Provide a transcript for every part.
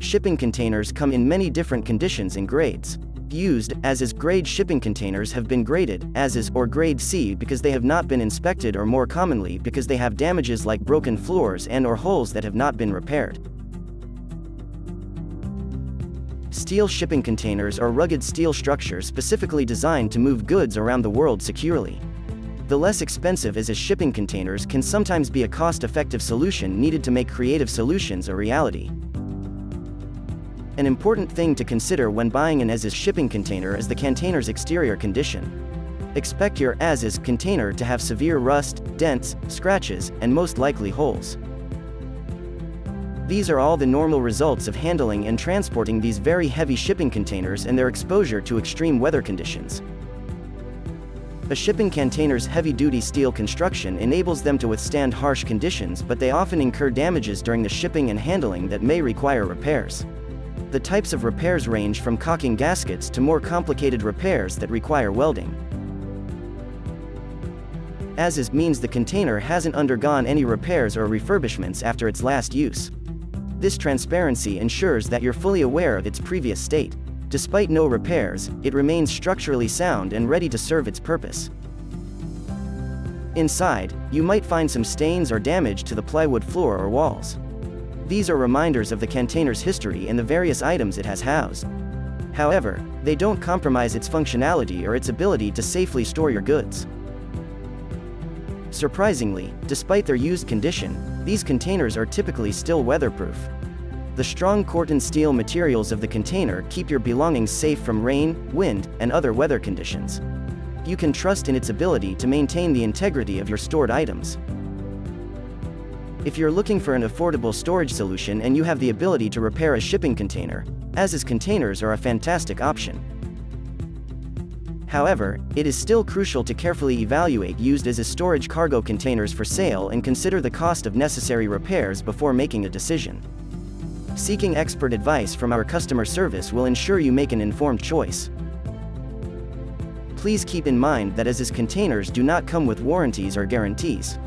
Shipping containers come in many different conditions and grades. Used as-is grade shipping containers have been graded as-is or grade C because they have not been inspected, or more commonly because they have damages like broken floors and/or holes that have not been repaired. Steel shipping containers are rugged steel structures specifically designed to move goods around the world securely. The less expensive as-is shipping containers can sometimes be a cost-effective solution needed to make creative solutions a reality. An important thing to consider when buying an as-is shipping container is the container's exterior condition. Expect your as-is container to have severe rust, dents, scratches, and most likely holes. These are all the normal results of handling and transporting these very heavy shipping containers and their exposure to extreme weather conditions. A shipping container's heavy-duty steel construction enables them to withstand harsh conditions, but they often incur damages during the shipping and handling that may require repairs. The types of repairs range from caulking gaskets to more complicated repairs that require welding. As-is means the container hasn't undergone any repairs or refurbishments after its last use. This transparency ensures that you're fully aware of its previous state. Despite no repairs, it remains structurally sound and ready to serve its purpose. Inside, you might find some stains or damage to the plywood floor or walls. These are reminders of the container's history and the various items it has housed. However, they don't compromise its functionality or its ability to safely store your goods. Surprisingly, despite their used condition, these containers are typically still weatherproof. The strong Corten steel materials of the container keep your belongings safe from rain, wind, and other weather conditions. You can trust in its ability to maintain the integrity of your stored items. If you're looking for an affordable storage solution and you have the ability to repair a shipping container, as-is containers are a fantastic option. However, it is still crucial to carefully evaluate used as-is storage cargo containers for sale and consider the cost of necessary repairs before making a decision. Seeking expert advice from our customer service will ensure you make an informed choice. Please keep in mind that as-is containers do not come with warranties or guarantees.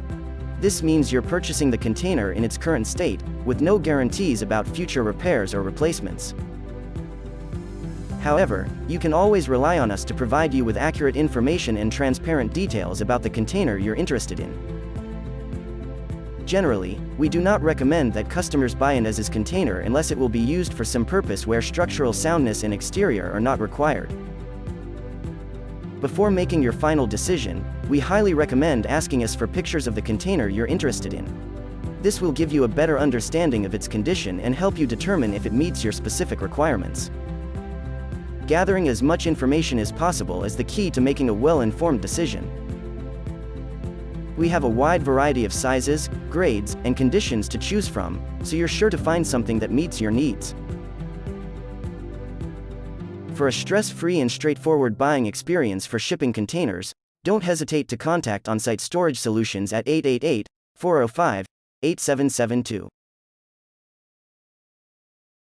This means you're purchasing the container in its current state, with no guarantees about future repairs or replacements. However, you can always rely on us to provide you with accurate information and transparent details about the container you're interested in. Generally, we do not recommend that customers buy an as-is container unless it will be used for some purpose where structural soundness and exterior are not required. Before making your final decision, we highly recommend asking us for pictures of the container you're interested in. This will give you a better understanding of its condition and help you determine if it meets your specific requirements. Gathering as much information as possible is the key to making a well-informed decision. We have a wide variety of sizes, grades, and conditions to choose from, so you're sure to find something that meets your needs. For a stress-free and straightforward buying experience for shipping containers, don't hesitate to contact On-Site Storage Solutions at 888-405-8772.